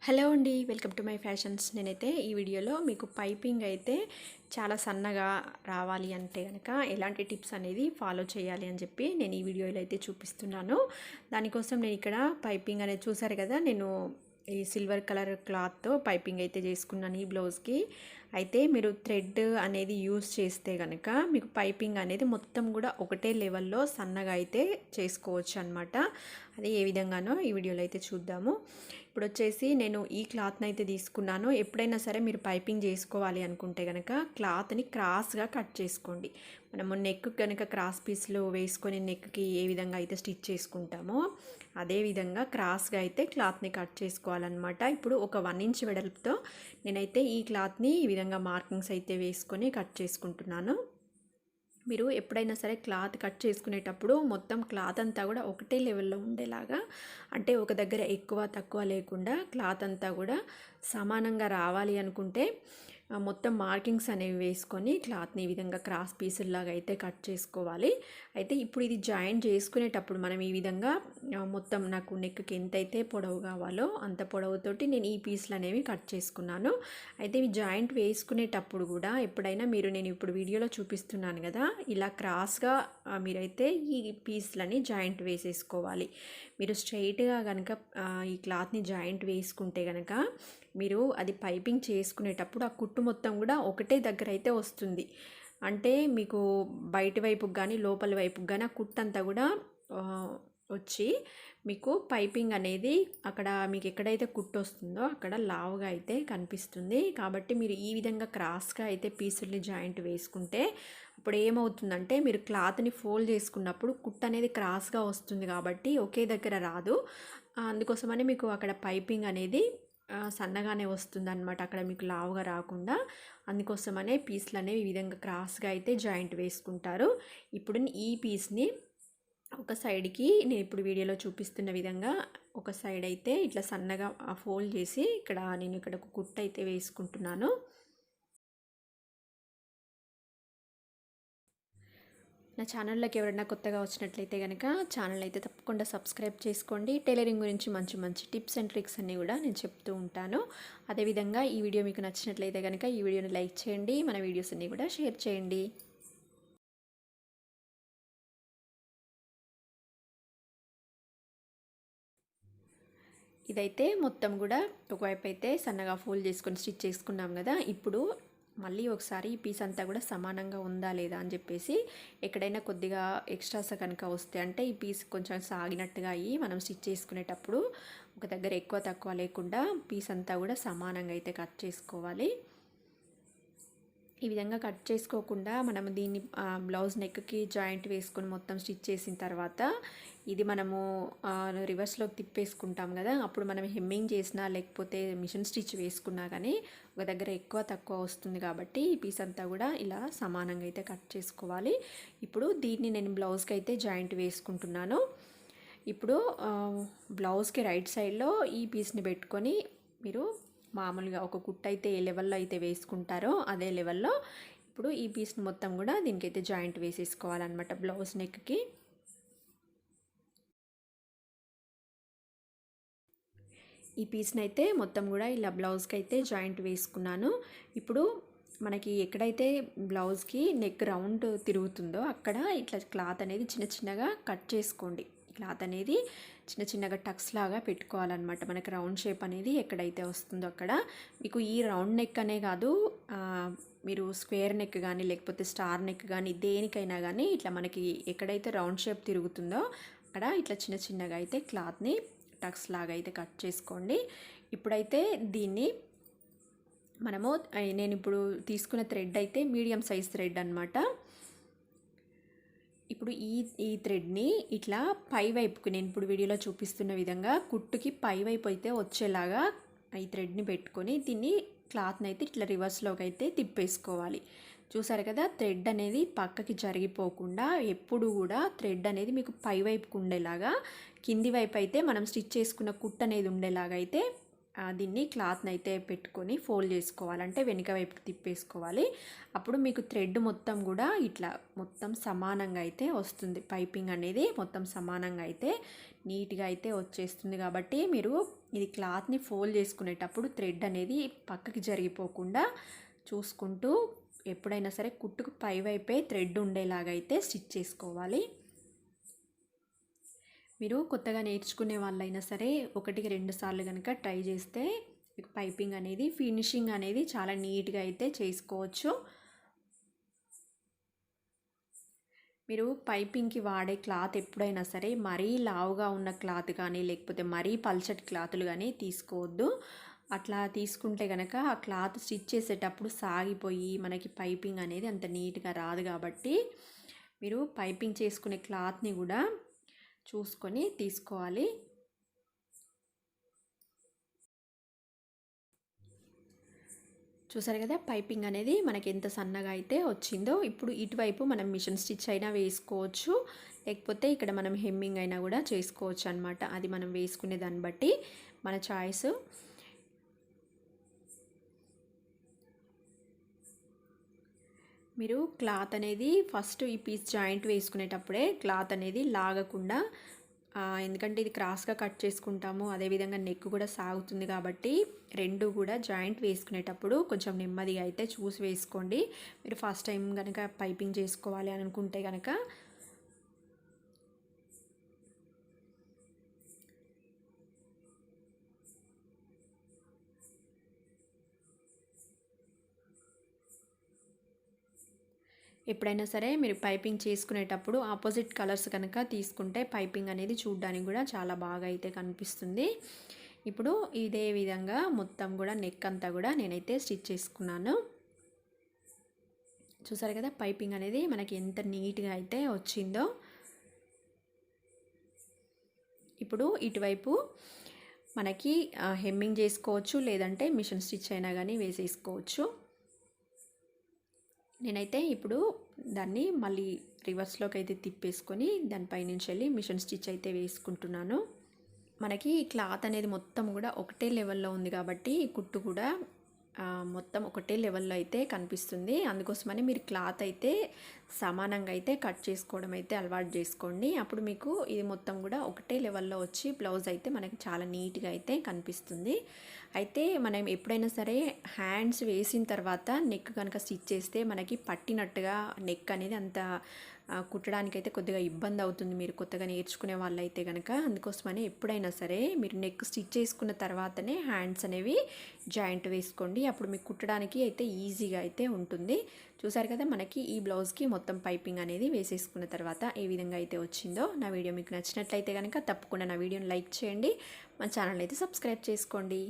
Hello అండి, welcome to my fashions. నేనైతే ఈ వీడియోలో మీకు పైపింగ్ అయితే చాలా సన్నగా రావాలి అంటే కనుక ఎలాంటి టిప్స్ అనేది ఫాలో చేయాలి అని చెప్పి నేను ఈ వీడియోలో అయితే చూపిస్తున్నాను. దానికోసం నేను ఇక్కడ పైపింగ్ అనేది చూసారు కదా, నేను ఈ సిల్వర్ కలర్ క్లాత్తో పైపింగ్ అయితే చేసుకున్నాను ఈ బ్లౌజ్కి. అయితే మీరు థ్రెడ్ అనేది యూస్ చేస్తే కనుక మీకు పైపింగ్ అనేది మొత్తం కూడా ఒకటే లెవెల్లో సన్నగా అయితే చేసుకోవచ్చు అనమాట. అది ఏ విధంగానో ఈ వీడియోలో అయితే చూద్దాము. ఇప్పుడు వచ్చేసి నేను ఈ క్లాత్ని అయితే తీసుకున్నాను. ఎప్పుడైనా సరే మీరు పైపింగ్ చేసుకోవాలి అనుకుంటే కనుక క్లాత్ని క్రాస్గా కట్ చేసుకోండి. మనము నెక్ కనుక క్రాస్ పీస్లో వేసుకొని నెక్కి ఏ విధంగా అయితే స్టిచ్ చేసుకుంటామో అదే విధంగా క్రాస్గా అయితే క్లాత్ని కట్ చేసుకోవాలన్నమాట. ఇప్పుడు ఒక 1 ఇంచ్ వెడల్పుతో నేనైతే ఈ క్లాత్ని ఈ విధంగా మార్కింగ్స్ అయితే వేసుకొని కట్ చేసుకుంటున్నాను. మీరు ఎప్పుడైనా సరే క్లాత్ కట్ చేసుకునేటప్పుడు మొత్తం క్లాత్ అంతా కూడా ఒకటే లెవెల్లో ఉండేలాగా, అంటే ఒక దగ్గర ఎక్కువ తక్కువ లేకుండా క్లాత్ అంతా కూడా సమానంగా రావాలి అనుకుంటే మొత్తం మార్కింగ్స్ అనేవి వేసుకొని క్లాత్ని ఈ విధంగా క్రాస్ పీసుల్లాగా అయితే కట్ చేసుకోవాలి. అయితే ఇప్పుడు ఇది జాయింట్ చేసుకునేటప్పుడు మనం ఈ విధంగా మొత్తం నాకు నెక్కి ఎంతైతే పొడవు కావాలో అంత పొడవుతోటి నేను ఈ పీసులు అనేవి కట్ చేసుకున్నాను. అయితే ఇవి జాయింట్ వేసుకునేటప్పుడు కూడా ఎప్పుడైనా నేను ఇప్పుడు వీడియోలో చూపిస్తున్నాను కదా, ఇలా క్రాస్గా మీరైతే ఈ పీస్లని జాయింట్ వేసేసుకోవాలి. మీరు స్ట్రైట్గా కనుక ఈ క్లాత్ని జాయింట్ వేసుకుంటే కనుక మీరు అది పైపింగ్ చేసుకునేటప్పుడు ఆ కుట్టు మొత్తం కూడా ఒకటే దగ్గర అయితే వస్తుంది. అంటే మీకు బయటి వైపుకి కానీ లోపల వైపుకి కానీ ఆ కుట్టు అంతా కూడా వచ్చి మీకు పైపింగ్ అనేది అక్కడ మీకు ఎక్కడైతే కుట్టు వస్తుందో అక్కడ లావుగా అయితే కనిపిస్తుంది. కాబట్టి మీరు ఈ విధంగా క్రాస్గా అయితే పీసుల్ని జాయింట్ వేసుకుంటే అప్పుడు ఏమవుతుందంటే మీరు క్లాత్ని ఫోల్డ్ చేసుకున్నప్పుడు కుట్టు అనేది క్రాస్గా వస్తుంది కాబట్టి ఒకే దగ్గర రాదు. అందుకోసమని మీకు అక్కడ పైపింగ్ అనేది సన్నగానే వస్తుంది అనమాట, అక్కడ మీకు లావుగా రాకుండా. అందుకోసమనే పీస్లు అనేవి ఈ విధంగా క్రాస్గా అయితే జాయింట్ వేసుకుంటారు. ఇప్పుడు ఈ పీస్ని ఒక సైడ్కి నేను ఇప్పుడు వీడియోలో చూపిస్తున్న విధంగా ఒక సైడ్ అయితే ఇట్లా సన్నగా ఫోల్డ్ చేసి నేను ఇక్కడ ఒక కుట్టు అయితే వేసుకుంటున్నాను. నా ఛానల్లోకి ఎవరైనా కొత్తగా వచ్చినట్లయితే కనుక ఛానల్ అయితే తప్పకుండా సబ్స్క్రైబ్ చేసుకోండి. టైలరింగ్ గురించి మంచి మంచి టిప్స్ అండ్ ట్రిక్స్ అన్నీ కూడా నేను చెప్తూ ఉంటాను. అదేవిధంగా ఈ వీడియో మీకు నచ్చినట్లయితే కనుక ఈ వీడియోని లైక్ చేయండి, మన వీడియోస్ అన్నీ కూడా షేర్ చేయండి. ఇదైతే మొత్తం కూడా ఒకవైపు అయితే సన్నగా ఫోల్డ్ చేసుకొని స్టిచ్ చేసుకున్నాం కదా. ఇప్పుడు మళ్ళీ ఒకసారి ఈ పీస్ అంతా కూడా సమానంగా ఉందా లేదా అని చెప్పేసి ఎక్కడైనా కొద్దిగా ఎక్స్ట్రాస్ కనుక వస్తే, అంటే ఈ పీస్ కొంచెం సాగినట్టుగా అయ్యి మనం స్టిచ్ చేసుకునేటప్పుడు ఒక దగ్గర ఎక్కువ తక్కువ లేకుండా పీస్ అంతా కూడా సమానంగా అయితే కట్ చేసుకోవాలి. ఈ విధంగా కట్ చేసుకోకుండా మనం దీన్ని బ్లౌజ్ నెక్కి జాయింట్ వేసుకొని మొత్తం స్టిచ్ చేసిన తర్వాత ఇది మనము రివర్స్లోకి తిప్పేసుకుంటాం కదా, అప్పుడు మనం హెమ్మింగ్ చేసినా లేకపోతే మిషన్ స్టిచ్ వేసుకున్నా కానీ ఒక దగ్గర ఎక్కువ తక్కువ వస్తుంది. కాబట్టి ఈ పీస్ అంతా కూడా ఇలా సమానంగా అయితే కట్ చేసుకోవాలి. ఇప్పుడు దీన్ని నేను బ్లౌజ్కి అయితే జాయింట్ వేసుకుంటున్నాను. ఇప్పుడు బ్లౌజ్కి రైట్ సైడ్లో ఈ పీస్ని పెట్టుకొని మీరు మామూలుగా ఒక కుట్టు అయితే ఏ లెవెల్లో అయితే వేసుకుంటారో అదే లెవెల్లో ఇప్పుడు ఈ పీస్ని మొత్తం కూడా దీనికైతే జాయింట్ వేసేసుకోవాలన్నమాట బ్లౌజ్ నెక్కి. ఈ పీస్ని అయితే మొత్తం కూడా ఇలా బ్లౌజ్కి అయితే జాయింట్ వేసుకున్నాను. ఇప్పుడు మనకి ఎక్కడైతే బ్లౌజ్కి నెక్ రౌండ్ తిరుగుతుందో అక్కడ ఇట్లా క్లాత్ అనేది చిన్న చిన్నగా కట్ చేసుకోండి. క్లాత్ అనేది చిన్న చిన్నగా టక్స్ లాగా పెట్టుకోవాలన్నమాట. మనకి రౌండ్ షేప్ అనేది ఎక్కడైతే వస్తుందో అక్కడ. మీకు ఈ రౌండ్ నెక్ అనే కాదు, మీరు స్క్వేర్ నెక్ కానీ లేకపోతే స్టార్ నెక్ కానీ దేనికైనా కానీ ఇట్లా మనకి ఎక్కడైతే రౌండ్ షేప్ తిరుగుతుందో అక్కడ ఇట్లా చిన్న చిన్నగా అయితే క్లాత్ని టక్స్ లాగా అయితే కట్ చేసుకోండి. ఇప్పుడైతే దీన్ని మనము నేను ఇప్పుడు తీసుకున్న థ్రెడ్ అయితే మీడియం సైజ్ థ్రెడ్ అనమాట. ఇప్పుడు ఈ థ్రెడ్ని ఇట్లా పై వైపుకి నేను ఇప్పుడు వీడియోలో చూపిస్తున్న విధంగా కుట్టుకి పై వైపు అయితే వచ్చేలాగా ఈ థ్రెడ్ని పెట్టుకొని దీన్ని క్లాత్ని అయితే ఇట్లా రివర్స్లోకి అయితే తిప్పేసుకోవాలి. చూసారు కదా, థ్రెడ్ అనేది పక్కకి జరిగిపోకుండా ఎప్పుడు కూడా థ్రెడ్ అనేది మీకు పై వైపుకు ఉండేలాగా, కింది వైపు అయితే మనం స్టిచ్ చేసుకున్న కుట్టు అనేది ఉండేలాగా అయితే దీన్ని క్లాత్ని అయితే పెట్టుకొని ఫోల్డ్ చేసుకోవాలి, అంటే వెనుక వైపుకి తిప్పేసుకోవాలి. అప్పుడు మీకు థ్రెడ్ మొత్తం కూడా ఇట్లా మొత్తం సమానంగా అయితే వస్తుంది. పైపింగ్ అనేది మొత్తం సమానంగా అయితే నీట్గా అయితే వచ్చేస్తుంది. కాబట్టి మీరు ఇది క్లాత్ని ఫోల్డ్ చేసుకునేటప్పుడు థ్రెడ్ అనేది పక్కకి జరిగిపోకుండా చూసుకుంటూ ఎప్పుడైనా సరే కుట్టుకు పైవైపే థ్రెడ్ ఉండేలాగా అయితే స్టిచ్ చేసుకోవాలి. మీరు కొత్తగా నేర్చుకునే వాళ్ళైనా సరే 1-2 సార్లు కనుక ట్రై చేస్తే మీకు పైపింగ్ అనేది ఫినిషింగ్ అనేది చాలా నీట్గా అయితే చేసుకోవచ్చు. మీరు పైపింగ్కి వాడే క్లాత్ ఎప్పుడైనా సరే మరీ లావుగా ఉన్న క్లాత్ కానీ లేకపోతే మరీ పల్చటి క్లాతులు కానీ తీసుకోవద్దు. అట్లా తీసుకుంటే కనుక ఆ క్లాత్ స్టిచ్ చేసేటప్పుడు సాగిపోయి మనకి పైపింగ్ అనేది అంత నీట్గా రాదు. కాబట్టి మీరు పైపింగ్ చేసుకునే క్లాత్ని కూడా చూసుకొని తీసుకోవాలి. చూసారు కదా పైపింగ్ అనేది మనకి ఎంత సన్నగా అయితే వచ్చిందో. ఇప్పుడు ఇటువైపు మనం మిషన్ స్టిచ్ అయినా వేసుకోవచ్చు, లేకపోతే ఇక్కడ మనం హెమ్మింగ్ అయినా కూడా చేసుకోవచ్చు అనమాట. అది మనం వేసుకునే దాన్ని బట్టి మన చాయిస్. మీరు క్లాత్ అనేది ఫస్ట్ ఈ పీస్ జాయింట్ వేసుకునేటప్పుడే క్లాత్ అనేది లాగకుండా, ఎందుకంటే ఇది క్రాస్గా కట్ చేసుకుంటాము, అదేవిధంగా నెక్ కూడా సాగుతుంది. కాబట్టి రెండు కూడా జాయింట్ వేసుకునేటప్పుడు కొంచెం నెమ్మదిగా అయితే చూసి వేసుకోండి. మీరు ఫస్ట్ టైం కనుక పైపింగ్ చేసుకోవాలి అని అనుకుంటే కనుక ఎప్పుడైనా సరే మీరు పైపింగ్ చేసుకునేటప్పుడు ఆపోజిట్ కలర్స్ కనుక తీసుకుంటే పైపింగ్ అనేది చూడడానికి కూడా చాలా బాగా అయితే కనిపిస్తుంది. ఇప్పుడు ఇదే విధంగా మొత్తం కూడా నెక్ అంతా కూడా నేనైతే స్టిచ్ చేసుకున్నాను. చూసారు కదా పైపింగ్ అనేది మనకి ఎంత నీట్గా అయితే వచ్చిందో. ఇప్పుడు ఇటువైపు మనకి హెమ్మింగ్ చేసుకోవచ్చు, లేదంటే మిషన్ స్టిచ్ అయినా కానీ వేసేసుకోవచ్చు. నేనైతే ఇప్పుడు దాన్ని మళ్ళీ రివర్స్లోకి అయితే తిప్పేసుకొని దానిపై నుంచి వెళ్ళి మిషన్ స్టిచ్ అయితే వేసుకుంటున్నాను. మనకి క్లాత్ అనేది మొత్తం కూడా ఒకటే లెవెల్లో ఉంది కాబట్టి కుట్టు కూడా మొత్తం ఒకటే లెవెల్లో అయితే కనిపిస్తుంది. అందుకోసమని మీరు క్లాత్ అయితే సమానంగా అయితే కట్ చేసుకోవడం అయితే అలవాటు చేసుకోండి. అప్పుడు మీకు ఇది మొత్తం కూడా ఒకటే లెవెల్లో వచ్చి బ్లౌజ్ అయితే మనకి చాలా నీట్గా అయితే కనిపిస్తుంది. అయితే మనం ఎప్పుడైనా సరే హ్యాండ్స్ వేసిన తర్వాత నెక్ కనుక స్టిచ్ చేస్తే మనకి పట్టినట్టుగా నెక్ అనేది అంత కుట్టడానికైతే కొద్దిగా ఇబ్బంది అవుతుంది, మీరు కొత్తగా నేర్చుకునే వాళ్ళైతే కనుక. అందుకోసమని ఎప్పుడైనా సరే మీరు నెక్ స్టిచ్ చేసుకున్న తర్వాతనే హ్యాండ్స్ అనేవి జాయింట్ వేసుకోండి. అప్పుడు మీకు కుట్టడానికి అయితే ఈజీగా అయితే ఉంటుంది. చూసారు కదా మనకి ఈ బ్లౌజ్కి మొత్తం పైపింగ్ అనేది వేసేసుకున్న తర్వాత ఏ విధంగా అయితే వచ్చిందో. నా వీడియో మీకు నచ్చినట్లయితే కనుక తప్పకుండా నా వీడియోని లైక్ చేయండి, మా ఛానల్ అయితే సబ్స్క్రైబ్ చేసుకోండి.